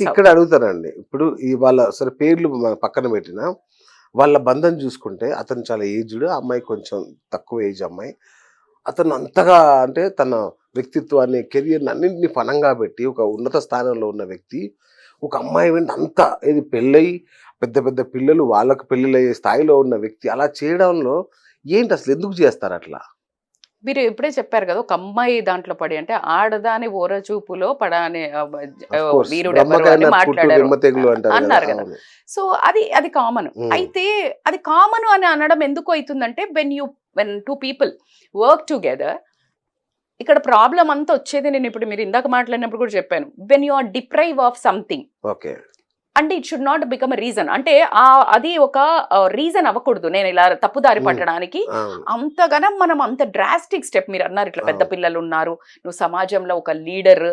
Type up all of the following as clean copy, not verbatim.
ఇక్కడ అడుగుతానండి. ఇప్పుడు వాళ్ళ సరే పేర్లు పక్కన పెట్టినా, వాళ్ళ బంధం చూసుకుంటే అతను చాలా ఏజ్డ్, ఆ అమ్మాయి కొంచెం తక్కువ ఏజ్ అమ్మాయి. అతను అంతగా అంటే తన వ్యక్తిత్వాన్ని, కెరియర్‌ని అన్నింటిని పణంగా పెట్టి ఒక ఉన్నత స్థానంలో ఉన్న వ్యక్తి, ఒక అమ్మాయి వెంట అంత ఏది పెళ్ళై పెద్ద పెద్ద పిల్లలు వాళ్ళకి పెళ్ళిళ్ళయ్యే స్థాయిలో ఉన్న వ్యక్తి అలా చేయడంలో ఏంటి అసలు ఎందుకు చేస్తారట్లా? మీరు ఇప్పుడే చెప్పారు కదా! ఒక అమ్మాయి దాంట్లో పడి అంటే ఆడదాని ఓరచూపులో పడని ఆఫ్ కోర్స్ వీరుడెవరు అని బ్రహ్మకైన పుట్టు మాట్లాడారు. వెమ్మతెగులు అంటారు గదా! అన్నారు కదా! అవును. సో, అది కామన్. హ్మ్. అయితే అది కామన్ అని అనడం ఎందుకు అయితుందంటే వెన్ 2 పీపుల్ వర్క్ టుగెదర్ ఇక్కడ ప్రాబ్లమ్ అంతా వచ్చేది నేను ఇప్పుడు మీరు ఇందాక మాట్లాడినప్పుడు కూడా చెప్పాను. When you are deprive of something okay. అంటే it should not become a reason. అంటే అది ఒక రీజన్ అవ్వకూడదు. నేను ఇలా తప్పుదారి హ్మ్. పట్టడానికి. అవును. అంతగనం మనం అంత డ్రాస్టిక్ స్టెప్ మీరు అన్నారు ఇట్లా పెద్ద అవును. పిల్లలు ఉన్నారు. నువ్వు సమాజంలో ఒక లీడర్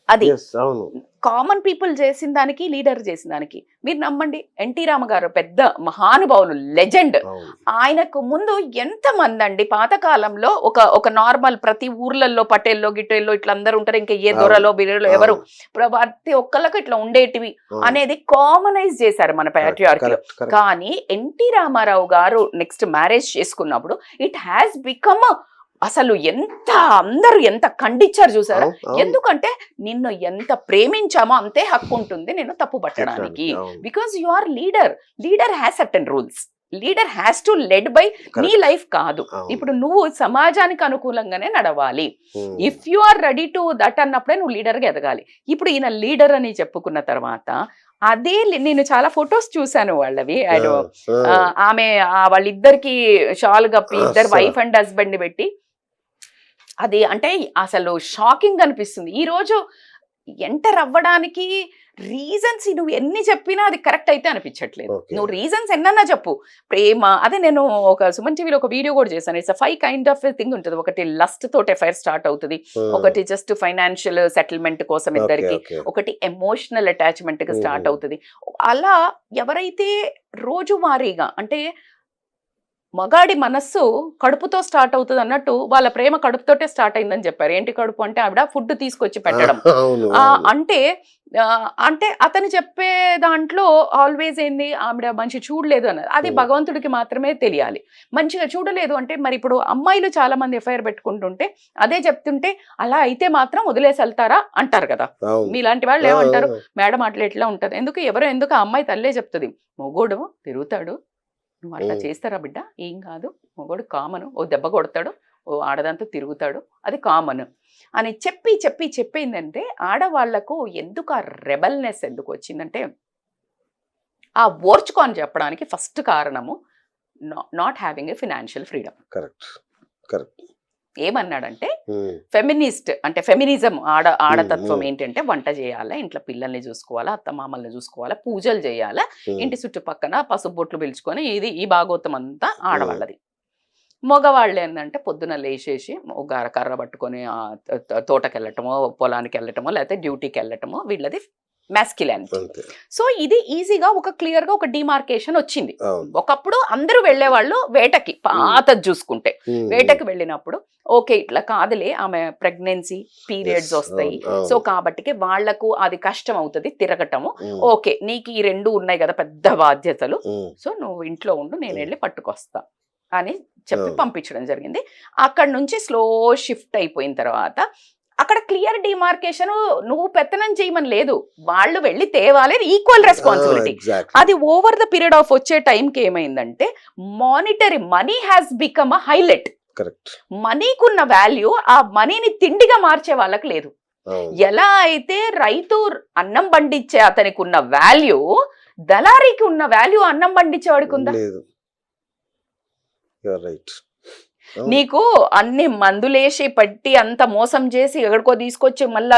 అది యెస్. అవును. కామన్ పీపుల్ చేసిన దానికి, లీడర్ చేసిన దానికి. మీరు నమ్మండి ఎన్టీ రామగారు పెద్ద మహానుభావులు, లెజెండ్. అవును. ఆయనకు ముందు ఎంతమందండి పాతకాలంలో ఒక నార్మల్ ప్రతి ఊర్లలో పటేల్లో, గిటేల్లో ఇట్లా అందరూ ఉంటారు. ఇంకా ఏ దొరలో, బిరలో ఎవరు ప్రతి ఒక్కళ్ళకి ఇట్లా ఉండేటివి అనేది కామనైజ్ చేశారు మన ప్యాట్రియార్కీలో. కానీ ఎన్టీ రామారావు గారు నెక్స్ట్ మ్యారేజ్ చేసుకున్నప్పుడు ఇట్ హ్యాస్ బికమ్ అసలు అందరూ ఎంత ఖండించారు చూసారా? ఎందుకంటే నిన్ను ఎంత ప్రేమించామో అంతే హక్కు ఉంటుంది నిన్ను తప్పు పట్టడానికి. Because you are leader has certain rules. Leader has to led by నీ లైఫ్ కాదు. ఇప్పుడు నువ్వు సమాజానికి అనుకూలంగానే నడవాలి. If you are ready to that అన్నప్పుడే నువ్వు లీడర్గా ఎదగాలి. ఇప్పుడు ఈయన లీడర్ అని చెప్పుకున్న తర్వాత అదే నేను చాలా ఫొటోస్ చూసాను వాళ్ళవి. ఆమె వాళ్ళిద్దరికి షాల్ కప్పి ఇద్దరు వైఫ్ అండ్ హస్బెండ్ పెట్టి అది అంటే అసలు షాకింగ్ అనిపిస్తుంది. ఈ రోజు ఎంటర్ అవ్వడానికి రీజన్స్ నువ్వు ఎన్ని చెప్పినా అది కరెక్ట్ అయితే అనిపించట్లేదు. నువ్వు రీజన్స్ ఎన్నన్నా చెప్పు. ప్రేమ అదే నేను ఒక సుమన్ టీవీలో ఒక వీడియో కూడా చేశాను. ఇట్స్ 5 కైండ్ ఆఫ్ థింగ్ ఉంటుంది. ఒకటి లస్ట్ తోటి ఎఫైర్ స్టార్ట్ అవుతుంది, ఒకటి జస్ట్ ఫైనాన్షియల్ సెటిల్మెంట్ కోసం ఇద్దరికి, ఒకటి ఎమోషనల్ అటాచ్మెంట్ కి స్టార్ట్ అవుతుంది. అలా ఎవరైతే రోజువారీగా అంటే మగాడి మనస్సు కడుపుతో స్టార్ట్ అవుతుంది అన్నట్టు వాళ్ళ ప్రేమ కడుపుతోటే స్టార్ట్ అయిందని చెప్పారు. ఏంటి కడుపు అంటే ఆవిడ ఫుడ్ తీసుకొచ్చి పెట్టడం. అంటే అంటే అతను చెప్పే దాంట్లో ఆల్వేస్ ఏంది ఆవిడ మంచి చూడలేదు అన్నది. అది భగవంతుడికి మాత్రమే తెలియాలి. మంచిగా చూడలేదు అంటే మరి ఇప్పుడు అమ్మాయిలు చాలా మంది ఎఫ్ఐఆర్ పెట్టుకుంటుంటే అదే చెప్తుంటే అలా అయితే మాత్రం వదిలేసి వెళ్తారా అంటారు కదా. మీలాంటి వాళ్ళు ఏమంటారు, మేడం అట్లా ఎట్లా ఉంటది, ఎందుకు ఆ అమ్మాయి తల్లే చెప్తుంది, మొగోడు తిరుగుతాడు, నువ్వు అట్లా చేస్తారా బిడ్డ, ఏం కాదు, మొగోడు కామను, ఓ దెబ్బ కొడతాడు, ఓ ఆడదంతా తిరుగుతాడు, అది కామన్ అని చెప్పిందంటే ఆడవాళ్లకు ఎందుకు ఆ రెబల్నెస్ ఎందుకు వచ్చిందంటే ఆ ఓర్చుకొని చెప్పడానికి ఫస్ట్ కారణము not having a financial freedom. Correct. ఏమన్నాడంటే ఫెమినిస్ట్ అంటే ఫెమినిజం ఆడతత్వం ఏంటంటే వంట చేయాలా, ఇంట్లో పిల్లల్ని చూసుకోవాలా, అత్తమామల్ని చూసుకోవాలా, పూజలు చేయాలా, ఇంటి చుట్టుపక్కన పసుపు బొట్లు పిలుచుకొని ఈ భాగవతం అంతా ఆడవాళ్ళది. మగవాళ్ళు ఏంటంటే పొద్దున లేచేసి ఒక కర్ర పట్టుకొని తోటకి వెళ్ళటమో, పొలానికి వెళ్ళటమో, లేకపోతే డ్యూటీకి వెళ్ళటమో వీళ్ళది మాస్క్యులానిటీ. సో ఇది ఈజీగా ఒక క్లియర్ గా ఒక డిమార్కేషన్ వచ్చింది. ఒకప్పుడు అందరూ వెళ్లేవాళ్ళు వేటకి, పాతది చూసుకుంటే వేటకి వెళ్ళినప్పుడు ఓకే ఇట్లా కాదులే, ఆమె ప్రెగ్నెన్సీ పీరియడ్స్ వస్తాయి, సో కాబట్టి వాళ్లకు అది కష్టం అవుతుంది తిరగటము, ఓకే నీకు ఈ 2 ఉన్నాయి కదా పెద్ద బాధ్యతలు, సో నువ్వు ఇంట్లో ఉండు, నేను వెళ్ళి పట్టుకొస్తా అని చెప్పి పంపించడం జరిగింది. అక్కడ నుంచి స్లో షిఫ్ట్ అయిపోయిన తర్వాత అక్కడ క్లియర్ డిమార్కేషన్, నువ్వు పెత్తనం చేయమని లేదు, వాళ్ళు వెళ్ళి తేవాలి, ఈక్వల్ రెస్పాన్సిబిలిటీ. అది ఓవర్ ద పీరియడ్ ఆఫ్ వచ్చే టైంకి ఏమైందంటే monetary money has become a highlight. మనీకున్న వాల్యూ ఆ మనీని తిండిగా మార్చే వాళ్ళకి లేదు. ఎలా అయితే రైతు అన్నం పండించే అతనికి ఉన్న వాల్యూ దళారీకి ఉన్న వాల్యూ అన్నం పండించేవాడికి ఉందా? నీకు అన్ని మందులేసి పట్టి అంత మోసం చేసి ఎక్కడికో తీసుకొచ్చి మళ్ళా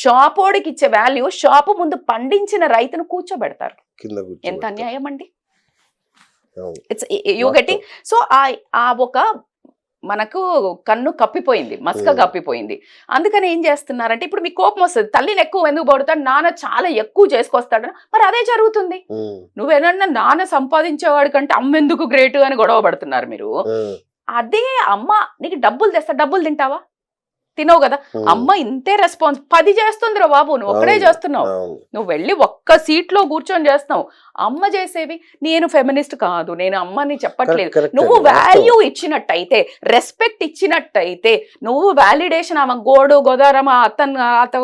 షాపోడికి ఇచ్చే వాల్యూ షాపు ముందు పండించిన రైతును కూర్చోబెడతారు. ఎంత అన్యాయం అండి. It's you getting. సో ఆ ఒక మనకు కన్ను కప్పిపోయింది, మస్క కప్పిపోయింది. అందుకని ఏం చేస్తున్నారంటే ఇప్పుడు మీకు కోపం వస్తుంది, తల్లిని ఎక్కువ ఎందుకు పడుతాడు, నాన్న చాలా ఎక్కువ చేసుకొస్తాడు, మరి అదే జరుగుతుంది. నువ్వేనన్నా నాన్న సంపాదించేవాడి కంటే అమ్మ ఎందుకు గ్రేట్ అని గొడవ పడుతున్నారు మీరు. అదే అమ్మ నీకు డబ్బులు తెస్తా, డబ్బులు తింటావా? తినవు కదా. అమ్మ ఇంతే రెస్పాన్స్ 10 చేస్తుందిరా బాబు, నువ్వు ఒక్కడే చేస్తున్నావు. నువ్వు వెళ్ళి ఒక్క సీట్ లో కూర్చొని చేస్తున్నావు. అమ్మ చేసేవి, నేను ఫెమినిస్ట్ కాదు, నేను అమ్మని చెప్పట్లేదు. నువ్వు వాల్యూ ఇచ్చినట్టయితే, రెస్పెక్ట్ ఇచ్చినట్టయితే, నువ్వు వాలిడేషన్ ఆమె గోడు గోదారమ్మ అత్త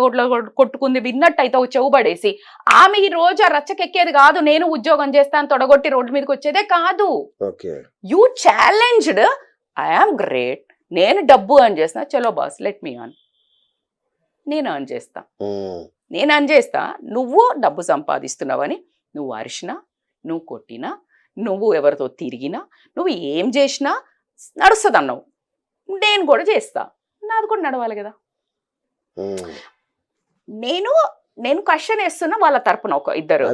కొట్టుకుంది విన్నట్టయితే ఒక చెవు పడేసి, ఆమె ఈ రోజు ఆ రచ్చకెక్కేది కాదు. నేను ఉద్యోగం చేస్తాను తొడగొట్టి రోడ్డు మీదకి వచ్చేదే కాదు. యూ ఛాలెంజ్డ్, ఐఆమ్ గ్రేట్, నేను డబ్బు అర్న్ చేస్తా, చలో బాస్ లెట్ మీ ఆన్, నేను అర్న్ చేస్తా, నువ్వు డబ్బు సంపాదిస్తున్నావని నువ్వు అరిచినా, నువ్వు కొట్టినా, నువ్వు ఎవరితో తిరిగినా, నువ్వు ఏం చేసినా నడుస్తుంది అన్నావు. నేను కూడా చేస్తా, నాది కూడా నడవాలి కదా. నేను క్వశ్చన్ వేస్తున్నా వాళ్ళ తరపున ఒక ఇద్దరు.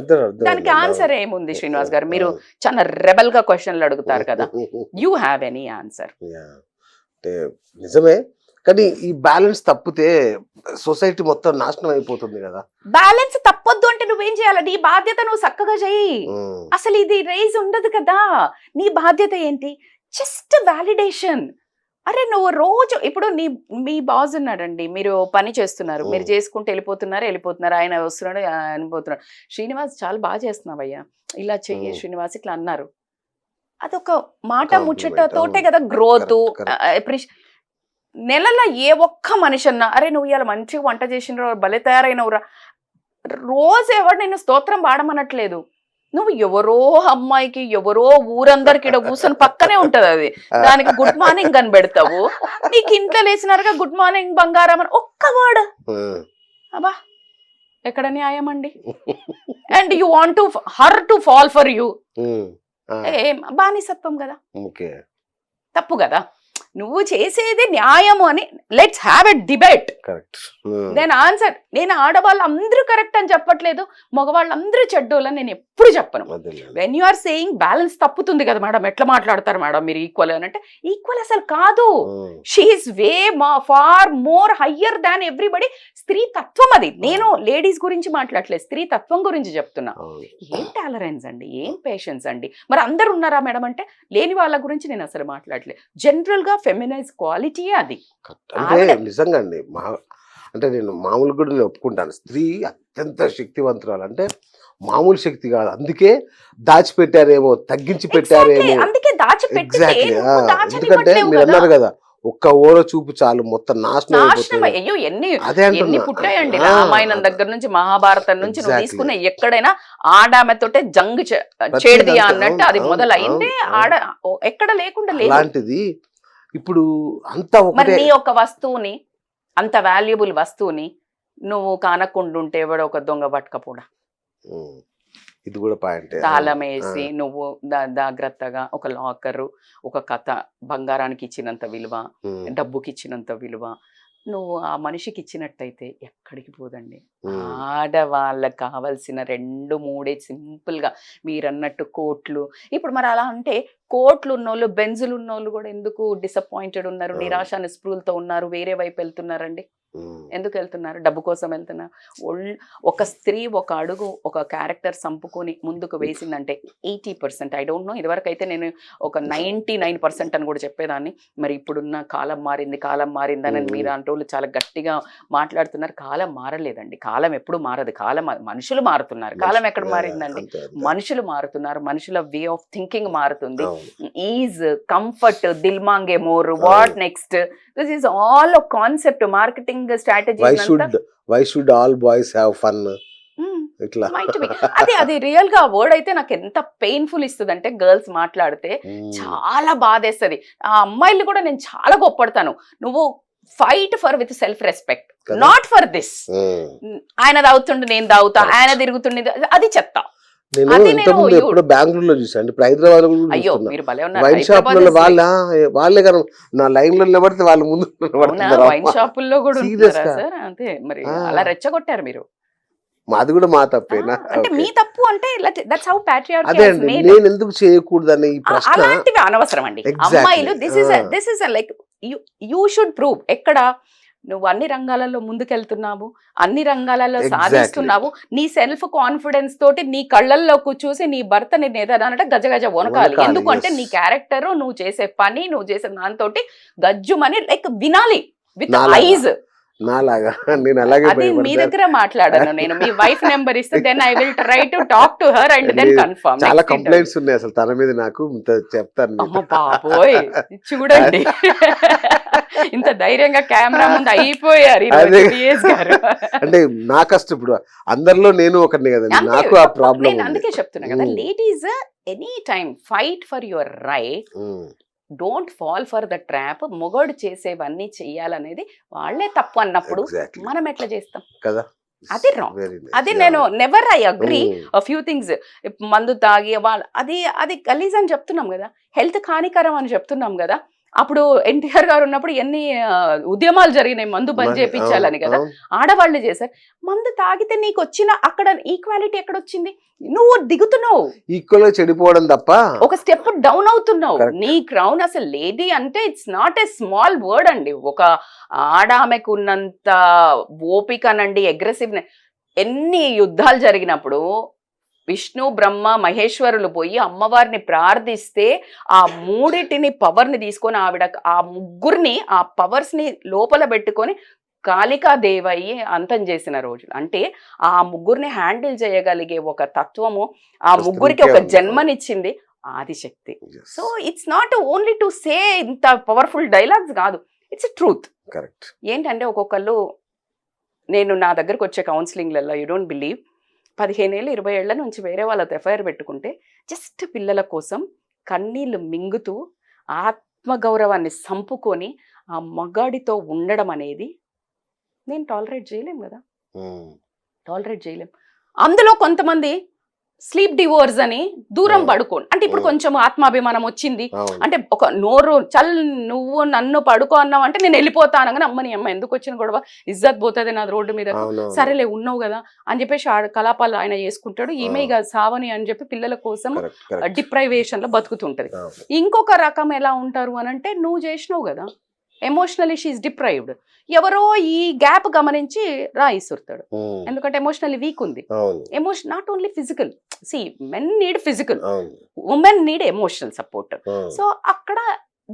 దానికి ఆన్సర్ ఏముంది శ్రీనివాస్ గారు? మీరు చాలా రెబల్ గా క్వశ్చన్లు అడుగుతారు కదా. You have any answer? నిజమే, కానీ ఈ బ్యాలెన్స్ తప్పితే సొసైటీ మొత్తం నాశనం అయిపోతుంది కదా. బ్యాలెన్స్ తప్పొద్దు అంటే నువ్వేం చేయాలి? నీ బాధ్యత నువ్వు చక్కగా చెయ్యి. అసలు ఇది రైజ్ ఉండదు కదా. నీ బాధ్యత ఏంటి? Just validation. అరే నువ్వు రోజు ఇప్పుడు మీ బాస్ ఉన్నాడండి, మీరు పని చేస్తున్నారు, మీరు చేసుకుంటూ వెళ్ళిపోతున్నారు, ఆయన వస్తున్నాడు వెళ్ళిపోతున్నాడు. శ్రీనివాస్ చాలా బాగా చేస్తున్నావయ్యా, ఇలా చెయ్యి శ్రీనివాస్ ఇట్లా అన్నారు. అదొక మాట ముచ్చటతోటే కదా గ్రోత్. నెలలో ఏ ఒక్క మనిషి అన్నా, అరే నువ్వు ఇవాళ మంచిగా వంట చేసినరా, భలే తయారైనవురా, రోజు ఎవరు నేను స్తోత్రం పాడమనట్లేదు. నువ్వు ఎవరో అమ్మాయికి ఎవరో ఊరందరికి ఇక్కడ కూర్చొని పక్కనే ఉంటది అది, దానికి గుడ్ మార్నింగ్ అని పెడతావు. నీకు ఇంట్లో లేచినారుగా గుడ్ మార్నింగ్ బంగారం అని ఒక్క వర్డ్, అబ్బా ఎక్కడ న్యాయం అండి? And you want to her to fall for you, బానిసత్వం కదా, తప్పు కదా. నువ్వు చేసేది న్యాయము అని let's have a debate. Then answer. నేను ఆడవాళ్ళు అందరూ కరెక్ట్ అని చెప్పట్లేదు, మగవాళ్ళందరూ చెడ్డోళ్ళని నేను ఎప్పుడు చెప్పను. When you are saying balance తప్పుతుంది కదా మేడం, ఎట్లా మాట్లాడతారు మేడం మీరు ఈక్వల్ అని అంటే, ఈక్వల్ అసలు కాదు. She is way far more higher than everybody. స్త్రీ తత్వం అది. నేను లేడీస్ గురించి మాట్లాడలేదు, స్త్రీ తత్వం గురించి చెప్తున్నా. ఏం టాలరెన్స్ అండి, ఏం పేషెన్స్ అండి. మరి అందరు ఉన్నారా మేడం అంటే, లేని వాళ్ళ గురించి నేను అసలు మాట్లాడలేదు. జనరల్ గా ఫెమినైజ్ క్వాలిటీ అది. అంటే నిజంగా అండి, అంటే నేను మామూలు కూడా నేను ఒప్పుకుంటాను, స్త్రీ అత్యంత శక్తివంతురాలు, అంటే మామూలు శక్తి కాదు. అందుకే దాచిపెట్టారేమో, తగ్గించి పెట్టారేమో. ఎగ్జాక్ట్లీ. ఎందుకంటే మీరు అన్నారు కదా, ఒక్క ఓర చూపు చాలు మొత్తం నాశనం. అయ్యో ఎన్ని పుట్టాయండి రామాయణం దగ్గర నుంచి మహాభారతం నుంచి నువ్వు తీసుకున్న ఎక్కడైనా ఆడామెతోటే జంగ్ చేడిది అన్నట్టు అది మొదలైందే. ఆడ ఎక్కడ లేకుండా లేదు. అలాంటిది ఇప్పుడు అంత మరి నీ ఒక వస్తువుని, అంత వాల్యుబుల్ వస్తువుని నువ్వు కానకుండుంటే ఎవడో ఒక దొంగ పట్టకపోడా, ఇది కూడా పాయింట్. తాళం వేసి నువ్వు జాగ్రత్తగా ఒక లాకరు, ఒక కథ, బంగారానికి ఇచ్చినంత విలువ, డబ్బుకి ఇచ్చినంత విలువ నువ్వు ఆ మనిషికి ఇచ్చినట్టయితే ఎక్కడికి పోదండి. ఆడవాళ్ళకి కావాల్సిన 2-3 సింపుల్ గా మీరన్నట్టు కోట్లు. ఇప్పుడు మరి అలా అంటే కోట్లు ఉన్నోళ్ళు, బెంజులు ఉన్నోళ్ళు కూడా ఎందుకు డిసప్పాయింటెడ్ ఉన్నారు, నిరాశ నిస్పృహలతో ఉన్నారు, వేరే వైపు వెళ్తున్నారండి. ఎందుకు వెళ్తున్నారు? డబ్బు కోసం వెళ్తున్నారు. ఒక స్త్రీ ఒక అడుగు ఒక క్యారెక్టర్ సంపుకొని ముందుకు వేసిందంటే 80%, ఐ డోంట్ నో, ఇదివరకు అయితే నేను ఒక 99% అని కూడా చెప్పేదాన్ని. మరి ఇప్పుడున్న కాలం మారిందని మీరు అంటోళ్ళు చాలా గట్టిగా మాట్లాడుతున్నారు. కాలం మారలేదండి, కాలం ఎప్పుడు మారదు. కాలం మనుషులు మారుతున్నారు. కాలం ఎక్కడ మారిందండి? మనుషులు మారుతున్నారు, మనుషుల వే ఆఫ్ థింకింగ్ మారుతుంది. ఈజ్, కంఫర్ట్, దిల్ మాంగే more, what next, this is all a concept, marketing strategy. Why should all boys have fun? ఇట్లా అది రియల్ గా వర్డ్ అయితే నాకు ఎంత పెయిన్ఫుల్ ఇస్తుంది అంటే, గర్ల్స్ మాట్లాడితే చాలా బాధేస్తుంది. ఆ అమ్మాయిలు కూడా నేను చాలా గొప్పడతాను. నువ్వు fight for with self respect, not for this. ఆయన తాగుతుండే నేను తాగుతా, ఆయన తిరుగుతుండే, అది చెత్త. నేను ఇంతకుముందు ఎప్పుడో బెంగళూరులో చూసాను, ఇప్పుడు హైదరాబాద్ వైన్ షాపులలో వాళ్ళే కదా నా లైన్ లో నిలబడితే వాళ్ళ ముందు వైన్ షాపుల్లో కూడా అంతే. మరి అలా రెచ్చగొట్టారు మీరు. మాది కూడా మా తప్పేనా? అంటే మీ తప్పు అంటే దట్స్ హౌ ప్యాట్రియార్కీ అదే అండి, నేను ఎందుకు చేయకూడదని ఈ ప్రశ్న. అలాంటివి అనవసరం అండి. అమ్మాయిలు this is like you should prove. ఎక్కడ నువ్వు అన్ని రంగాలలో ముందుకెళ్తున్నావు, అన్ని రంగాలలో సాధిస్తున్నావు, నీ సెల్ఫ్ కాన్ఫిడెన్స్ తోటి నీ కళ్ళల్లోకి చూసి నీ భర్త నేను ఏదైనా గజగజ వనకాలి. ఎందుకంటే నీ క్యారెక్టర్, నువ్వు చేసే పని, నువ్వు చేసే దాంతో గజ్జుమని లైక్ వినాలి. విత్ నాలాగా. ఐజ్. నాలాగా నేను అలాగే అది మీ భయపడతాను. దగ్గర మాట్లాడాను నేను. మీ వైఫ్ నెంబర్ ఇస్తే then I will try to talk to her and then confirm. చాలా కంప్లైంట్స్ ఉన్నాయి అసలు తన మీద నాకు చెప్తాను అమ్మ బాబోయ్, చూడండి ఇంత ధైర్యంగా కెమెరా ముందు అయిపోయారు అదే. PS గారు. అంటే నా కష్టం ఇప్పుడు అందరిలో నేను ఒకరిని కదండి, అంతే, నాకు ఆ ప్రాబ్లం నేను అందుకే చెప్తున్నా కదా, um. Ladies any time fight for your right, don't fall for the trap. మొగోడు చేసేవన్నీ చెయ్యాలనేది వాళ్ళే తప్పు అన్నప్పుడు ఎగ్జాక్ట్లీ మనం ఎట్లా చేస్తాం? కదా, అది wrong. అది నేను never I agree few things. మందు తాగి వాళ్ళు అది గలీజ్ అని చెప్తున్నాం కదా, హెల్త్ హానికరం అని చెప్తున్నాం కదా. అప్పుడు ఎన్టీఆర్ గారు ఉన్నప్పుడు ఎన్ని ఉద్యమాలు జరిగినాయి మందు బంద్ చేయించాలని కదా, ఆడవాళ్ళు చేశారు. మందు తాగితే నీకు వచ్చిన అక్కడ ఈక్వాలిటీ ఎక్కడ వచ్చింది? నువ్వు దిగుతున్నావు, ఈక్వల్ గా చెడిపోవడం తప్ప ఒక స్టెప్ డౌన్ అవుతున్నావు. Correct. నీ క్రౌన్ అసలు లేడీ అంటే it's not a small word అండి. ఒక ఆడామెకు ఉన్నంత ఓపికనండి, అగ్రెసివ్. ఎన్ని యుద్ధాలు జరిగినప్పుడు విష్ణు బ్రహ్మ మహేశ్వరులు పోయి అమ్మవారిని ప్రార్థిస్తే ఆ మూడిటిని పవర్ని తీసుకొని ఆవిడ ఆ ముగ్గురిని ఆ పవర్స్ ని లోపల పెట్టుకొని కాళికాదేవయ్యి అంతం చేసిన రోజులు. అంటే ఆ ముగ్గురిని హ్యాండిల్ చేయగలిగే ఒక తత్వము, ఆ ముగ్గురికి ఒక జన్మనిచ్చింది Adishakti. So it's not only to say ఇంత పవర్ఫుల్ డైలాగ్స్ కాదు, ఇట్స్ ట్రూత్. కరెక్ట్. ఏంటంటే ఒక్కొక్కళ్ళు, నేను నా దగ్గరకు వచ్చే కౌన్సిలింగ్లలో యూ డోంట్ బిలీవ్, 15 ఏళ్ళు 20 ఏళ్ల నుంచి వేరే వాళ్ళతో ఎఫ్ఐఆర్ పెట్టుకుంటే జస్ట్ పిల్లల కోసం కన్నీళ్లు మింగుతూ ఆత్మగౌరవాన్ని సంపుకొని ఆ మగాడితో ఉండడం అనేది నేను టాలరేట్ చేయలేం కదా, టాలరేట్ చేయలేం. అందులో కొంతమంది స్లీప్ డివోర్స్ అని దూరం పడుకోండి అంటే ఇప్పుడు కొంచెం ఆత్మాభిమానం వచ్చింది అంటే ఒక నోరు చల్ నువ్వు నన్ను పడుకో అన్నావు అంటే నేను వెళ్ళిపోతాను కానీ అమ్మని అమ్మ ఎందుకు వచ్చిన గొడవ, ఇజ్జత్ పోతుంది నా రోడ్డు మీద, సరేలే ఉన్నావు కదా అని చెప్పేసి కలాపాలు ఆయన చేసుకుంటాడు. ఈమె ఇక సావని అని చెప్పి పిల్లల కోసం డిప్రైవేషన్ లో బతుకుతుంటది. ఇంకొక రకం ఎలా ఉంటారు అని అంటే, నువ్వు చేసినావు కదా ఎమోషనలీ షీఈస్ డిప్రైవ్డ్, ఎవరో ఈ గ్యాప్ గమనించి రాయిస్తుంటాడు. ఎందుకంటే ఎమోషనల్లీ వీక్ ఉంది. Emotion not only physical, see men need physical, women need emotional support. So అక్కడ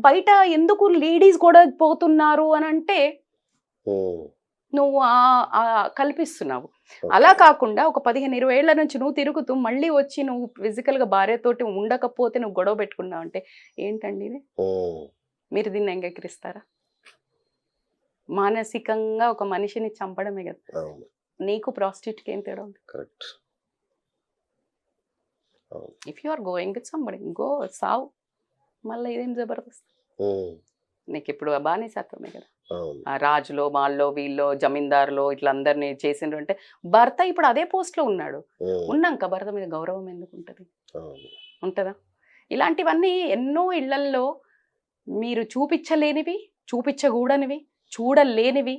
బయట ఎందుకు లేడీస్ కూడా పోతున్నారు అని అంటే నువ్వు కల్పిస్తున్నావు. అలా కాకుండా ఒక 15-20 ఏళ్ల నుంచి నువ్వు తిరుగుతూ మళ్ళీ వచ్చి నువ్వు ఫిజికల్ గా భార్యతోటి ఉండకపోతే నువ్వు గొడవ పెట్టుకున్నావు అంటే ఏంటండి ఇది? మీరు దీన్ని అంగీకరిస్తారా? మానసికంగా ఒక మనిషిని చంపడమే కదా. నీకు ప్రాస్టిట్యూట్ కి ఏం తేడా ఉంది? If you are going with somebody, go saw. మళ్ళీ ఇదేం జబర్దస్త్? నీకు ఇప్పుడు బానిసత్వమే కదా. ఆ రాజులో వాళ్ళలో వీళ్ళు జమీందారులో ఇట్లా అందరినీ చేసిండ్రు అంటే భర్త ఇప్పుడు అదే పోస్ట్ లో ఉన్నాడు. ఉన్నాక భర్త మీద గౌరవం ఎందుకు ఉంటుంది? ఉంటుందా? ఇలాంటివన్నీ ఎన్నో ఇళ్లల్లో మీరు చూపించలేనివి, చూపించకూడనివి, చూడలేనివి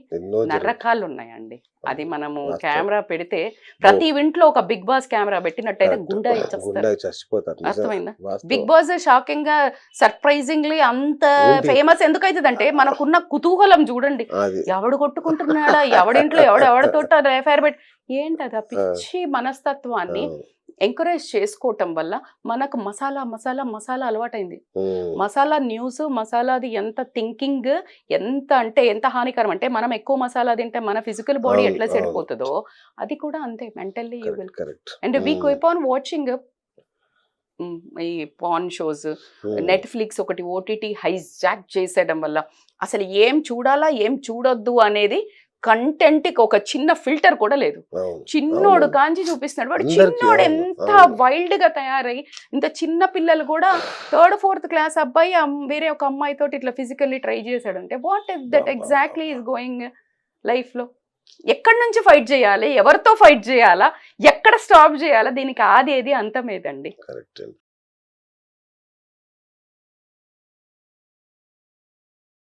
నరకాలు ఉన్నాయండి. అది మనము కెమెరా పెడితే ప్రతి ఇంట్లో ఒక బిగ్ బాస్ కెమెరా పెట్టినట్టయితే గుండె చచ్చిపోతారు. అర్థమైందా? బిగ్ బాస్ షాకింగ్ గా సర్ప్రైజింగ్లీ అంత ఫేమస్ ఎందుకు అవుతుందంటే మనకున్న కుతూహలం చూడండి. ఎవడు కొట్టుకుంటున్నాడా, ఎవడింట్లో ఎవడెవడితో ఎఫ్ఐఆర్ పెట్టి ఏంటది ఆ పిచ్చి మనస్తత్వాన్ని ఎంకరేజ్ చేసుకోవటం వల్ల మనకు మసాలా మసాలా మసాలా అలవాటైంది. మసాలా న్యూస్, మసాలాది ఎంత థింకింగ్ ఎంత అంటే ఎంత హానికరం అంటే, మనం ఎక్కువ మసాలా తింటే మన ఫిజికల్ బాడీ ఎట్లా చెడిపోతుందో అది కూడా అంతే mentally you will. And we keep on watching ఈ పాన్ షోస్, నెట్ఫ్లిక్స్ ఒకటి ఓటీటీ హైజాక్ చేసేయడం వల్ల అసలు ఏం చూడాలా ఏం చూడొద్దు అనేది కంటెంట్ కి ఒక చిన్న ఫిల్టర్ కూడా లేదు. చిన్నోడు కాంచి చూపిస్తున్నాడు, వాడు చిన్నోడు ఎంత వైల్డ్ గా తయారయ్యి, ఇంత చిన్న పిల్లలు కూడా 3rd 4th క్లాస్ అబ్బాయి వేరే ఒక అమ్మాయితో ఇట్లా ఫిజికల్లీ ట్రై చేశాడంటే what is that exactly is going life లో? ఎక్కడి నుంచి ఫైట్ చేయాలి, ఎవరితో ఫైట్ చేయాలా, ఎక్కడ స్టాప్ చేయాలా, దీనికి ఆది ఏది అంతం ఏదండి?